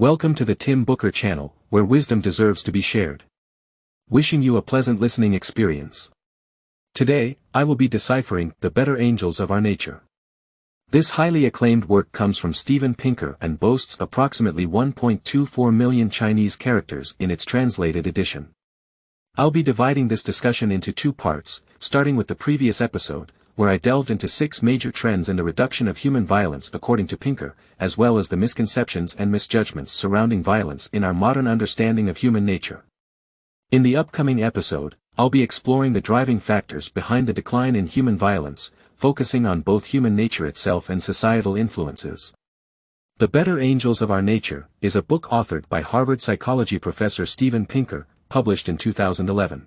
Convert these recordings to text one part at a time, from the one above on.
Welcome to the Tim Booker channel, where wisdom deserves to be shared. Wishing you a pleasant listening experience. Today, I will be deciphering The Better Angels of Our Nature. This highly acclaimed work comes from Steven Pinker and boasts approximately 1.24 million Chinese characters in its translated edition. I'll be dividing this discussion into two parts, starting with the previous episode, where I delved into 6 major trends in the reduction of human violence according to Pinker, as well as the misconceptions and misjudgments surrounding violence in our modern understanding of human nature. In the upcoming episode, I'll be exploring the driving factors behind the decline in human violence, focusing on both human nature itself and societal influences. The Better Angels of Our Nature is a book authored by Harvard psychology professor Steven Pinker, published in 2011.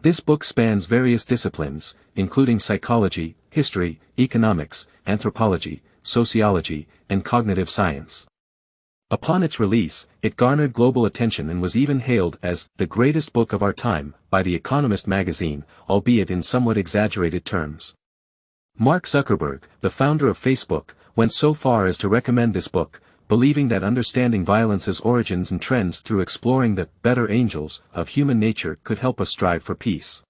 This book spans various disciplines, including psychology, history, economics, anthropology, sociology, and cognitive science. Upon its release, it garnered global attention and was even hailed as the greatest book of our time by The Economist magazine, albeit in somewhat exaggerated terms. Mark Zuckerberg, the founder of Facebook, went so far as to recommend this book, believing that understanding violence's origins and trends through exploring the better angels of human nature could help us strive for peace.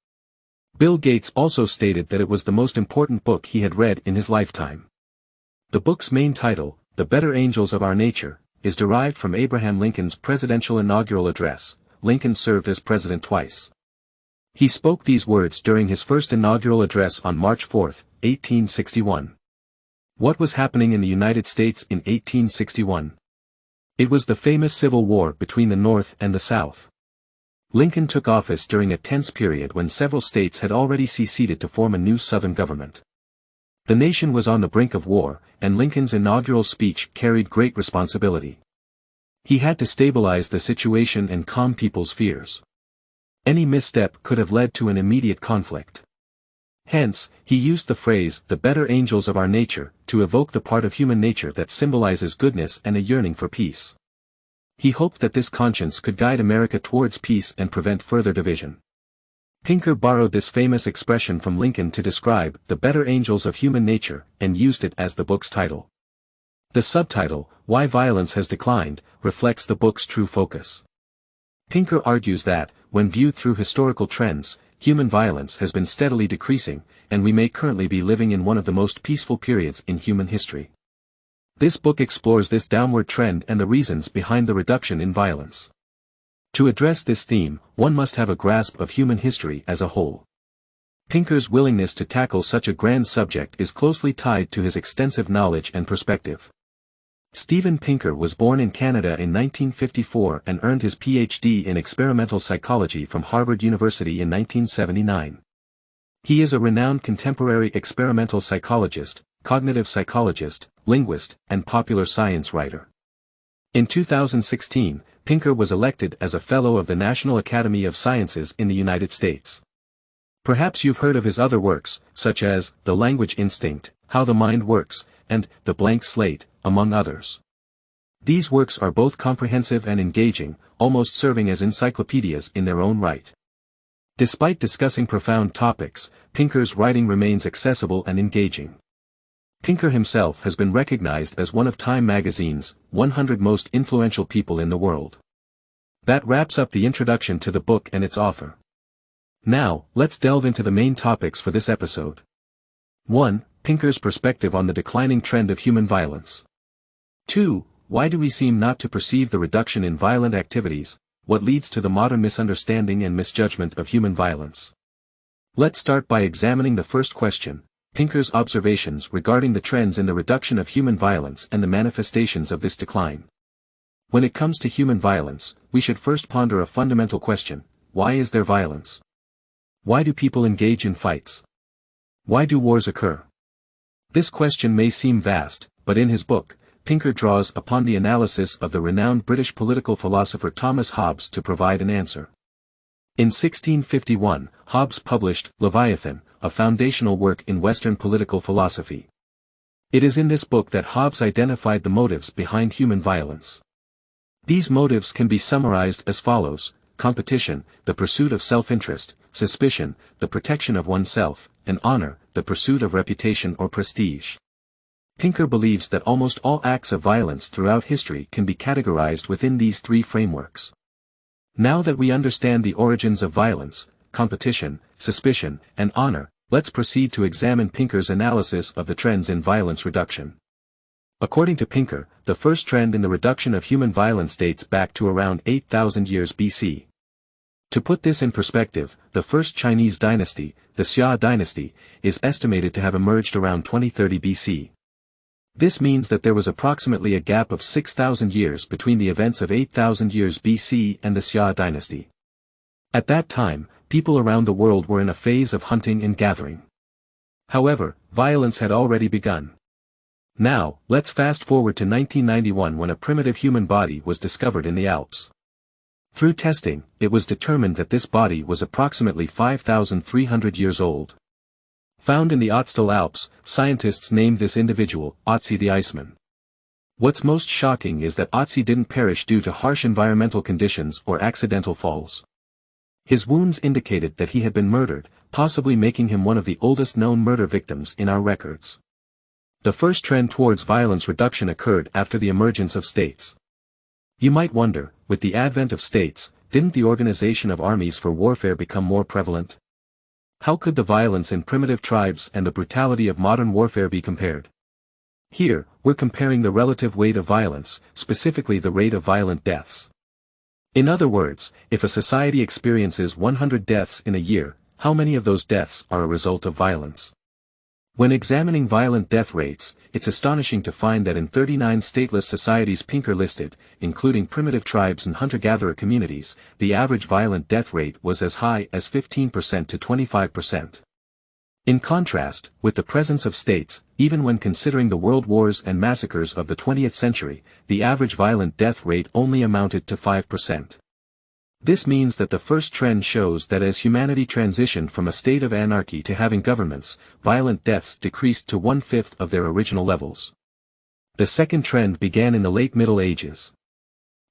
Bill Gates also stated that it was the most important book he had read in his lifetime. The book's main title, The Better Angels of Our Nature, is derived from Abraham Lincoln's presidential inaugural address. Lincoln served as president twice. He spoke these words during his first inaugural address on March 4, 1861. What was happening in the United States in 1861? It was the famous Civil War between the North and the South. Lincoln took office during a tense period when several states had already seceded to form a new Southern government. The nation was on the brink of war, and Lincoln's inaugural speech carried great responsibility. He had to stabilize the situation and calm people's fears. Any misstep could have led to an immediate conflict. Hence, he used the phrase, the better angels of our nature, to evoke the part of human nature that symbolizes goodness and a yearning for peace. He hoped that this conscience could guide America towards peace and prevent further division. Pinker borrowed this famous expression from Lincoln to describe the better angels of human nature, and used it as the book's title. The subtitle, Why Violence Has Declined, reflects the book's true focus. Pinker argues that, when viewed through historical trends, human violence has been steadily decreasing, and we may currently be living in one of the most peaceful periods in human history. This book explores this downward trend and the reasons behind the reduction in violence. To address this theme, one must have a grasp of human history as a whole. Pinker's willingness to tackle such a grand subject is closely tied to his extensive knowledge and perspective. Steven Pinker was born in Canada in 1954 and earned his Ph.D. in experimental psychology from Harvard University in 1979. He is a renowned contemporary experimental psychologist, cognitive psychologist, linguist, and popular science writer. In 2016, Pinker was elected as a Fellow of the National Academy of Sciences in the United States. Perhaps you've heard of his other works, such as The Language Instinct, How the Mind Works, and The Blank Slate, among others. These works are both comprehensive and engaging, almost serving as encyclopedias in their own right. Despite discussing profound topics, Pinker's writing remains accessible and engaging. Pinker himself has been recognized as one of Time magazine's 100 most influential people in the world. That wraps up the introduction to the book and its author. Now, let's delve into the main topics for this episode. 1. Pinker's perspective on the declining trend of human violence. 2. Why do we seem not to perceive the reduction in violent activities? What leads to the modern misunderstanding and misjudgment of human violence? Let's start by examining the first question, Pinker's observations regarding the trends in the reduction of human violence and the manifestations of this decline. When it comes to human violence, we should first ponder a fundamental question: why is there violence? Why do people engage in fights? Why do wars occur? This question may seem vast, but in his book, Pinker draws upon the analysis of the renowned British political philosopher Thomas Hobbes to provide an answer. In 1651, Hobbes published Leviathan, a foundational work in Western political philosophy. It is in this book that Hobbes identified the motives behind human violence. These motives can be summarized as follows: competition, the pursuit of self-interest; suspicion, the protection of oneself; and honor, the pursuit of reputation or prestige. Pinker believes that almost all acts of violence throughout history can be categorized within these three frameworks. Now that we understand the origins of violence, competition, suspicion, and honor, let's proceed to examine Pinker's analysis of the trends in violence reduction. According to Pinker, the first trend in the reduction of human violence dates back to around 8,000 years BC. To put this in perspective, the first Chinese dynasty, the Xia dynasty, is estimated to have emerged around 2030 BC. This means that there was approximately a gap of 6,000 years between the events of 8,000 years BC and the Xia dynasty. At that time, people around the world were in a phase of hunting and gathering. However, violence had already begun. Now, let's fast forward to 1991 when a primitive human body was discovered in the Alps. Through testing, it was determined that this body was approximately 5,300 years old. Found in the Ötztal Alps, scientists named this individual, Ötzi the Iceman. What's most shocking is that Ötzi didn't perish due to harsh environmental conditions or accidental falls. His wounds indicated that he had been murdered, possibly making him one of the oldest known murder victims in our records. The first trend towards violence reduction occurred after the emergence of states. You might wonder, with the advent of states, didn't the organization of armies for warfare become more prevalent? How could the violence in primitive tribes and the brutality of modern warfare be compared? Here, we're comparing the relative weight of violence, specifically the rate of violent deaths. In other words, if a society experiences 100 deaths in a year, how many of those deaths are a result of violence? When examining violent death rates, it's astonishing to find that in 39 stateless societies Pinker listed, including primitive tribes and hunter-gatherer communities, the average violent death rate was as high as 15% to 25%. In contrast, with the presence of states, even when considering the world wars and massacres of the 20th century, the average violent death rate only amounted to 5%. This means that the first trend shows that as humanity transitioned from a state of anarchy to having governments, violent deaths decreased to 1/5 of their original levels. The second trend began in the late Middle Ages.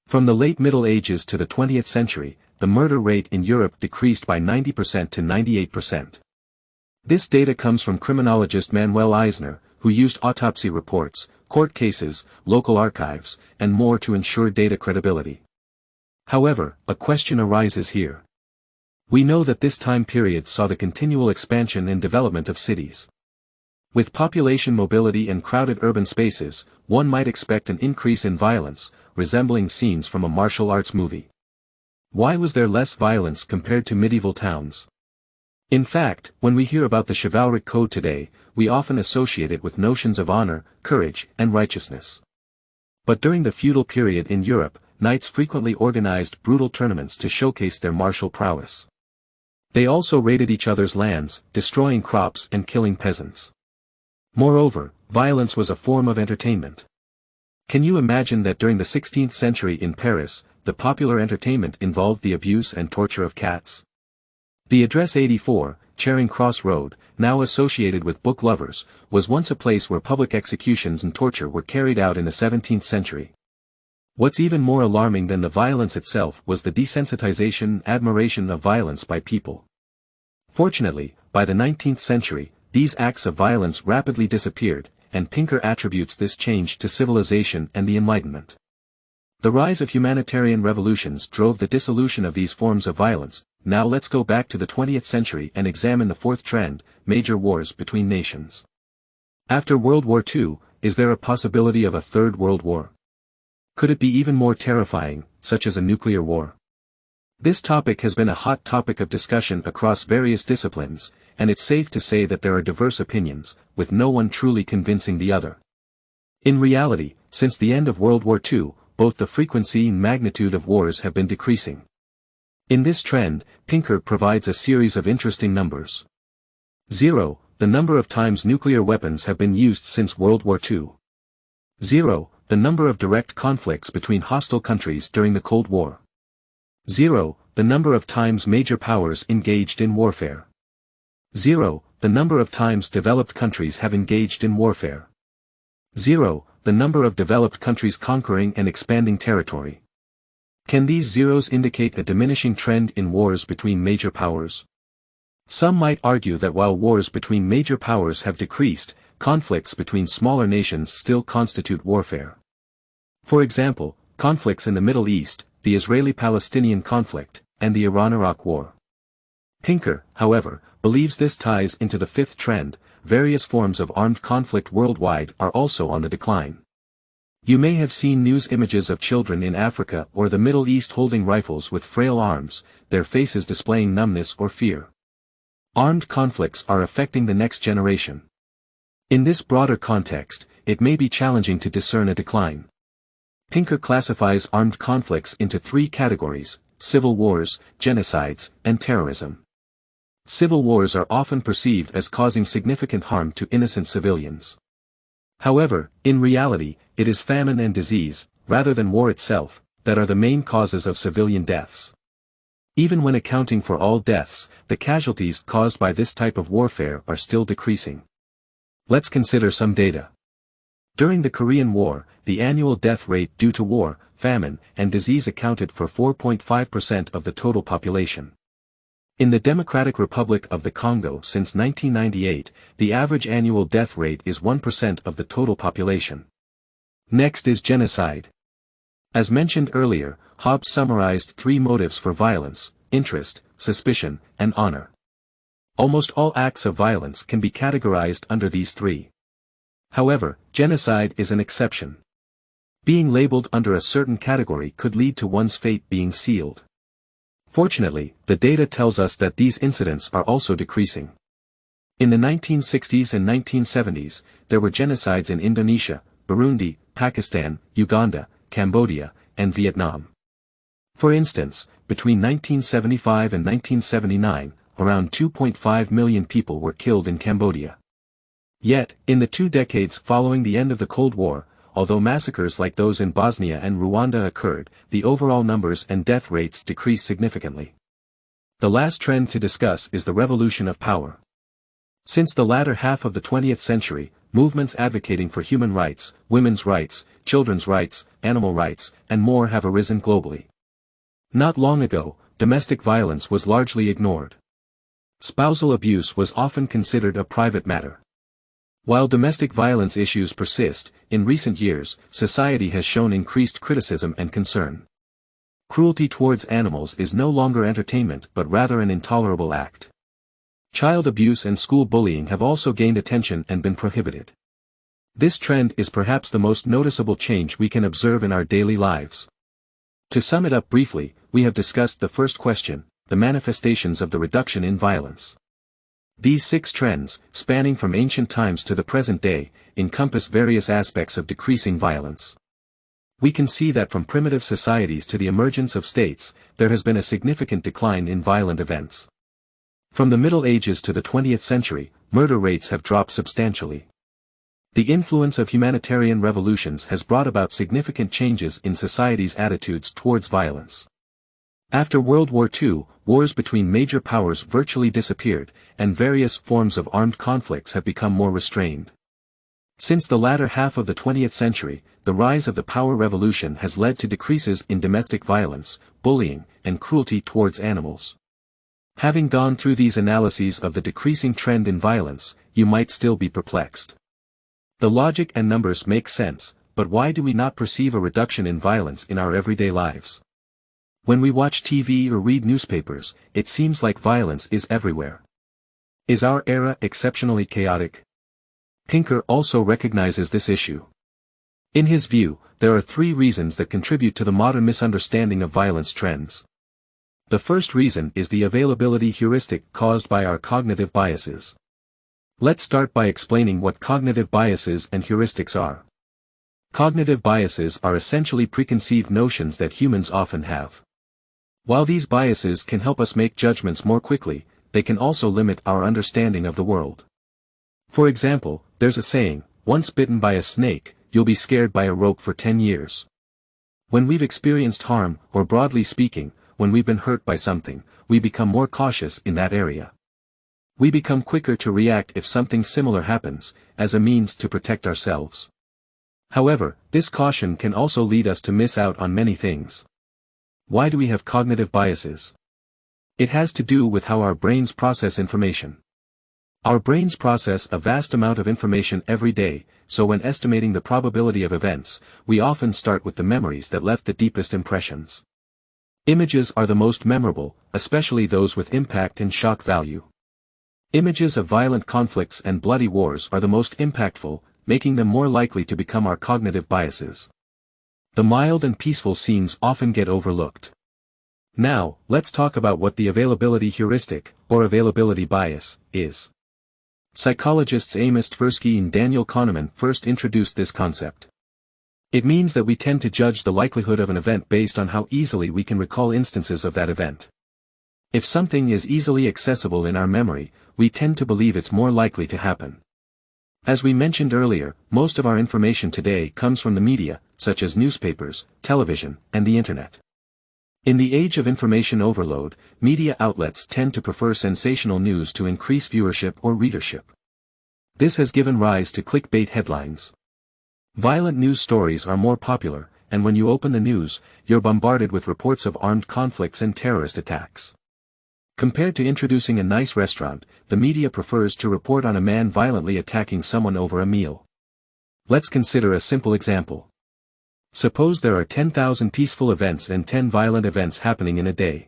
From the late Middle Ages to the 20th century, the murder rate in Europe decreased by 90% to 98%. This data comes from criminologist Manuel Eisner, who used autopsy reports, court cases, local archives, and more to ensure data credibility. However, a question arises here. We know that this time period saw the continual expansion and development of cities. With population mobility and crowded urban spaces, one might expect an increase in violence, resembling scenes from a martial arts movie. Why was there less violence compared to medieval towns? In fact, when we hear about the chivalric code today, we often associate it with notions of honor, courage, and righteousness. But during the feudal period in Europe, knights frequently organized brutal tournaments to showcase their martial prowess. They also raided each other's lands, destroying crops and killing peasants. Moreover, violence was a form of entertainment. Can you imagine that during the 16th century in Paris, the popular entertainment involved the abuse and torture of cats? The address 84, Charing Cross Road, now associated with book lovers, was once a place where public executions and torture were carried out in the 17th century. What's even more alarming than the violence itself was the desensitization and admiration of violence by people. Fortunately, by the 19th century, these acts of violence rapidly disappeared, and Pinker attributes this change to civilization and the Enlightenment. The rise of humanitarian revolutions drove the dissolution of these forms of violence. Now let's go back to the 20th century and examine the fourth trend, major wars between nations. After World War II, is there a possibility of a third world war? Could it be even more terrifying, such as a nuclear war? This topic has been a hot topic of discussion across various disciplines, and it's safe to say that there are diverse opinions, with no one truly convincing the other. In reality, since the end of World War II, both the frequency and magnitude of wars have been decreasing. In this trend, Pinker provides a series of interesting numbers. 0. The number of times nuclear weapons have been used since World War II. 0. The number of direct conflicts between hostile countries during the Cold War. 0. The number of times major powers engaged in warfare. 0. The number of times developed countries have engaged in warfare. 0. The number of developed countries conquering and expanding territory. Can these zeros indicate a diminishing trend in wars between major powers? Some might argue that while wars between major powers have decreased, conflicts between smaller nations still constitute warfare. For example, conflicts in the Middle East, the Israeli-Palestinian conflict, and the Iran-Iraq war. Pinker, however, believes this ties into the fifth trend: various forms of armed conflict worldwide are also on the decline. You may have seen news images of children in Africa or the Middle East holding rifles with frail arms, their faces displaying numbness or fear. Armed conflicts are affecting the next generation. In this broader context, it may be challenging to discern a decline. Pinker classifies armed conflicts into three categories: civil wars, genocides, and terrorism. Civil wars are often perceived as causing significant harm to innocent civilians. However, in reality, it is famine and disease, rather than war itself, that are the main causes of civilian deaths. Even when accounting for all deaths, the casualties caused by this type of warfare are still decreasing. Let's consider some data. During the Korean War, the annual death rate due to war, famine, and disease accounted for 4.5% of the total population. In the Democratic Republic of the Congo since 1998, the average annual death rate is 1% of the total population. Next is genocide. As mentioned earlier, Hobbes summarized three motives for violence: interest, suspicion, and honor. Almost all acts of violence can be categorized under these three. However, genocide is an exception. Being labeled under a certain category could lead to one's fate being sealed. Fortunately, the data tells us that these incidents are also decreasing. In the 1960s and 1970s, there were genocides in Indonesia, Burundi, Pakistan, Uganda, Cambodia, and Vietnam. For instance, between 1975 and 1979, around 2.5 million people were killed in Cambodia. Yet, in the 2 decades following the end of the Cold War, although massacres like those in Bosnia and Rwanda occurred, the overall numbers and death rates decreased significantly. The last trend to discuss is the revolution of power. Since the latter half of the 20th century, movements advocating for human rights, women's rights, children's rights, animal rights, and more have arisen globally. Not long ago, domestic violence was largely ignored. Spousal abuse was often considered a private matter. While domestic violence issues persist, in recent years, society has shown increased criticism and concern. Cruelty towards animals is no longer entertainment but rather an intolerable act. Child abuse and school bullying have also gained attention and been prohibited. This trend is perhaps the most noticeable change we can observe in our daily lives. To sum it up briefly, we have discussed the first question: the manifestations of the reduction in violence. These 6 trends, spanning from ancient times to the present day, encompass various aspects of decreasing violence. We can see that from primitive societies to the emergence of states, there has been a significant decline in violent events. From the Middle Ages to the 20th century, murder rates have dropped substantially. The influence of humanitarian revolutions has brought about significant changes in society's attitudes towards violence. After World War II, wars between major powers virtually disappeared, and various forms of armed conflicts have become more restrained. Since the latter half of the 20th century, the rise of the power revolution has led to decreases in domestic violence, bullying, and cruelty towards animals. Having gone through these analyses of the decreasing trend in violence, you might still be perplexed. The logic and numbers make sense, but why do we not perceive a reduction in violence in our everyday lives? When we watch TV or read newspapers, it seems like violence is everywhere. Is our era exceptionally chaotic? Pinker also recognizes this issue. In his view, there are 3 reasons that contribute to the modern misunderstanding of violence trends. The first reason is the availability heuristic caused by our cognitive biases. Let's start by explaining what cognitive biases and heuristics are. Cognitive biases are essentially preconceived notions that humans often have. While these biases can help us make judgments more quickly, they can also limit our understanding of the world. For example, there's a saying, once bitten by a snake, you'll be scared by a rope for 10 years. When we've experienced harm, or broadly speaking, when we've been hurt by something, we become more cautious in that area. We become quicker to react if something similar happens, as a means to protect ourselves. However, this caution can also lead us to miss out on many things. Why do we have cognitive biases? It has to do with how our brains process information. Our brains process a vast amount of information every day, so when estimating the probability of events, we often start with the memories that left the deepest impressions. Images are the most memorable, especially those with impact and shock value. Images of violent conflicts and bloody wars are the most impactful, making them more likely to become our cognitive biases. The mild and peaceful scenes often get overlooked. Now, let's talk about what the availability heuristic, or availability bias, is. Psychologists Amos Tversky and Daniel Kahneman first introduced this concept. It means that we tend to judge the likelihood of an event based on how easily we can recall instances of that event. If something is easily accessible in our memory, we tend to believe it's more likely to happen. As we mentioned earlier, most of our information today comes from the media, such as newspapers, television, and the internet. In the age of information overload, media outlets tend to prefer sensational news to increase viewership or readership. This has given rise to clickbait headlines. Violent news stories are more popular, and when you open the news, you're bombarded with reports of armed conflicts and terrorist attacks. Compared to introducing a nice restaurant, the media prefers to report on a man violently attacking someone over a meal. Let's consider a simple example. Suppose there are 10,000 peaceful events and 10 violent events happening in a day.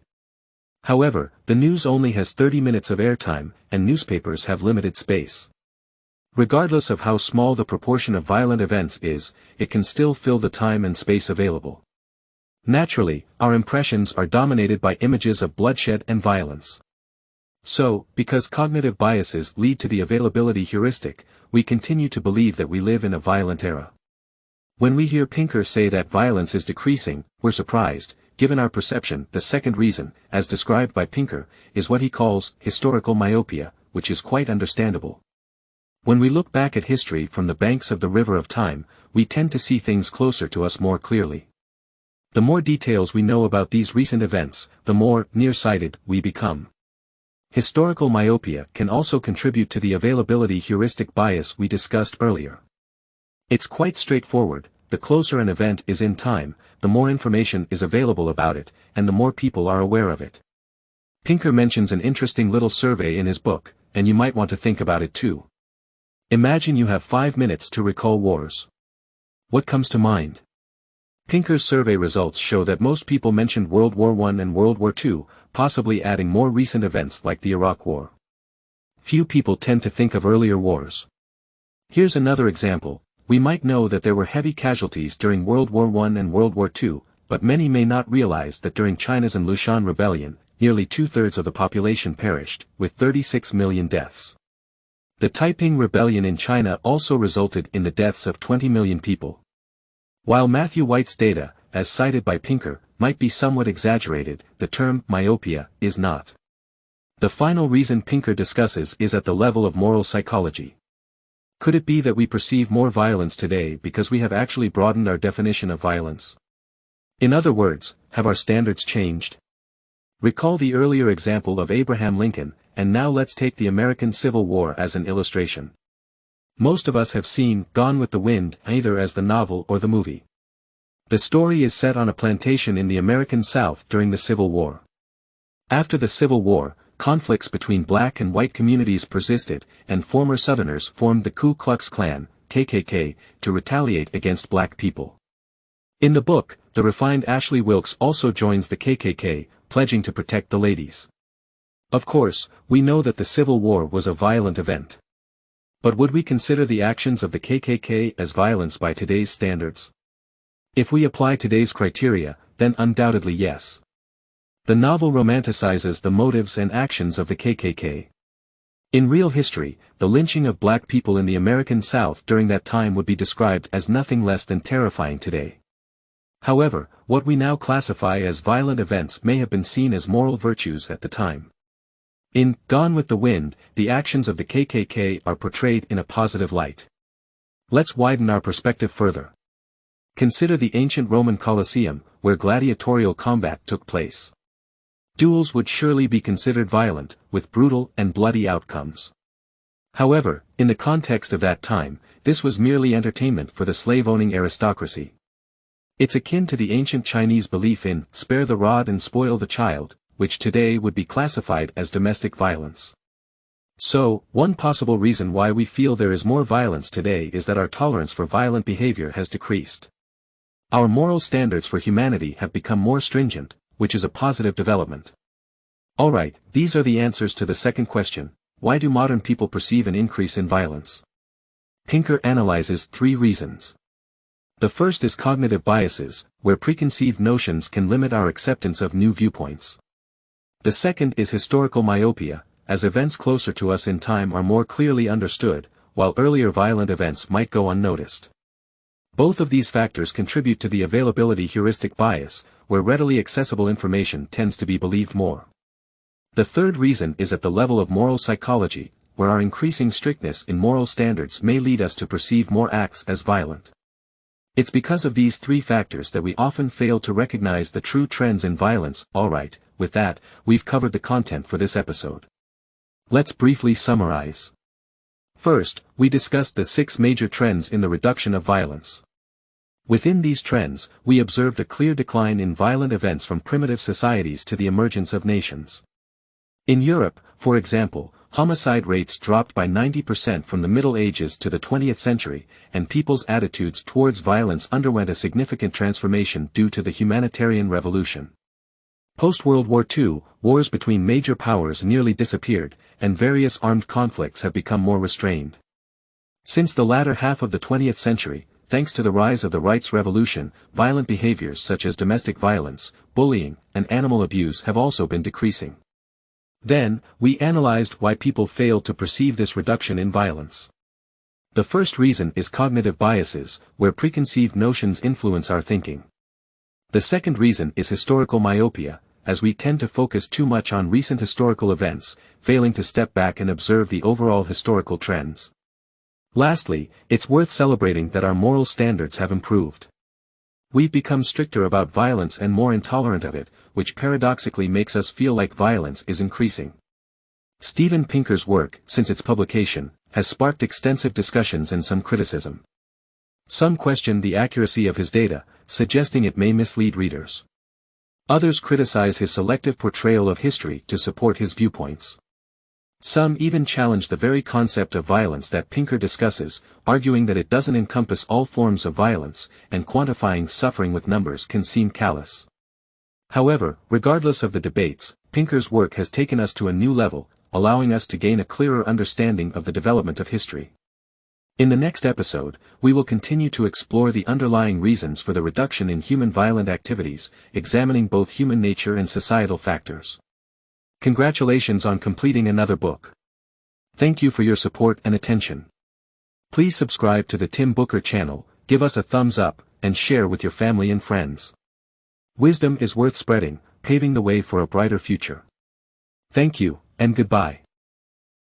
However, the news only has 30 minutes of airtime, and newspapers have limited space. Regardless of how small the proportion of violent events is, it can still fill the time and space available. Naturally, our impressions are dominated by images of bloodshed and violence. So, because cognitive biases lead to the availability heuristic, we continue to believe that we live in a violent era. When we hear Pinker say that violence is decreasing, we're surprised. Given our perception. The second reason, as described by Pinker, is what he calls historical myopia, which is quite understandable. When we look back at history from the banks of the river of time, we tend to see things closer to us more clearly. The more details we know about these recent events, the more nearsighted we become. Historical myopia can also contribute to the availability heuristic bias we discussed earlier. It's quite straightforward. The closer an event is in time, the more information is available about it, and the more people are aware of it. Pinker mentions an interesting little survey in his book, and you might want to think about it too. Imagine you have 5 minutes to recall wars. What comes to mind? Pinker's survey results show that most people mentioned World War I and World War II, possibly adding more recent events like the Iraq War. Few people tend to think of earlier wars. Here's another example. We might know that there were heavy casualties during World War I and World War II, but many may not realize that during China's and Lushan rebellion, nearly 2/3 of the population perished, with 36 million deaths. The Taiping Rebellion in China also resulted in the deaths of 20 million people. While Matthew White's data, as cited by Pinker, might be somewhat exaggerated, the term myopia is not. The final reason Pinker discusses is at the level of moral psychology. Could it be that we perceive more violence today because we have actually broadened our definition of violence? In other words, have our standards changed? Recall the earlier example of Abraham Lincoln, and now let's take the American Civil War as an illustration. Most of us have seen Gone with the Wind either as the novel or the movie. The story is set on a plantation in the American South during the Civil War. After the Civil War, conflicts between black and white communities persisted, and former Southerners formed the Ku Klux Klan, KKK, to retaliate against black people. In the book, the refined Ashley Wilkes also joins the KKK, pledging to protect the ladies. Of course, we know that the Civil War was a violent event. But would we consider the actions of the KKK as violence by today's standards? If we apply today's criteria, then undoubtedly yes. The novel romanticizes the motives and actions of the KKK. In real history, the lynching of black people in the American South during that time would be described as nothing less than terrifying today. However, what we now classify as violent events may have been seen as moral virtues at the time. In Gone with the Wind, the actions of the KKK are portrayed in a positive light. Let's widen our perspective further. Consider the ancient Roman Colosseum, where gladiatorial combat took place. Duels would surely be considered violent, with brutal and bloody outcomes. However, in the context of that time, this was merely entertainment for the slave-owning aristocracy. It's akin to the ancient Chinese belief in spare the rod and spoil the child, which today would be classified as domestic violence. So, one possible reason why we feel there is more violence today is that our tolerance for violent behavior has decreased. Our moral standards for humanity have become more stringent, which is a positive development. Alright, these are the answers to the second question: why do modern people perceive an increase in violence? Pinker analyzes 3 reasons. The first is cognitive biases, where preconceived notions can limit our acceptance of new viewpoints. The second is historical myopia, as events closer to us in time are more clearly understood, while earlier violent events might go unnoticed. Both of these factors contribute to the availability heuristic bias, where readily accessible information tends to be believed more. The third reason is at the level of moral psychology, where our increasing strictness in moral standards may lead us to perceive more acts as violent. It's because of these 3 factors that we often fail to recognize the true trends in violence. Alright, with that, we've covered the content for this episode. Let's briefly summarize. First, we discussed the 6 major trends in the reduction of violence. Within these trends, we observed a clear decline in violent events from primitive societies to the emergence of nations. In Europe, for example, homicide rates dropped by 90% from the Middle Ages to the 20th century, and people's attitudes towards violence underwent a significant transformation due to the humanitarian revolution. Post-World War II, wars between major powers nearly disappeared, and various armed conflicts have become more restrained. Since the latter half of the 20th century, thanks to the rise of the rights revolution, violent behaviors such as domestic violence, bullying, and animal abuse have also been decreasing. Then, we analyzed why people fail to perceive this reduction in violence. The first reason is cognitive biases, where preconceived notions influence our thinking. The second reason is historical myopia, as we tend to focus too much on recent historical events, failing to step back and observe the overall historical trends. Lastly, it's worth celebrating that our moral standards have improved. We've become stricter about violence and more intolerant of it, which paradoxically makes us feel like violence is increasing. Steven Pinker's work, since its publication, has sparked extensive discussions and some criticism. Some question the accuracy of his data, suggesting it may mislead readers. Others criticize his selective portrayal of history to support his viewpoints. Some even challenge the very concept of violence that Pinker discusses, arguing that it doesn't encompass all forms of violence, and quantifying suffering with numbers can seem callous. However, regardless of the debates, Pinker's work has taken us to a new level, allowing us to gain a clearer understanding of the development of history. In the next episode, we will continue to explore the underlying reasons for the reduction in human violent activities, examining both human nature and societal factors. Congratulations on completing another book. Thank you for your support and attention. Please subscribe to the Tim Booker channel, give us a thumbs up, and share with your family and friends. Wisdom is worth spreading, paving the way for a brighter future. Thank you, and goodbye.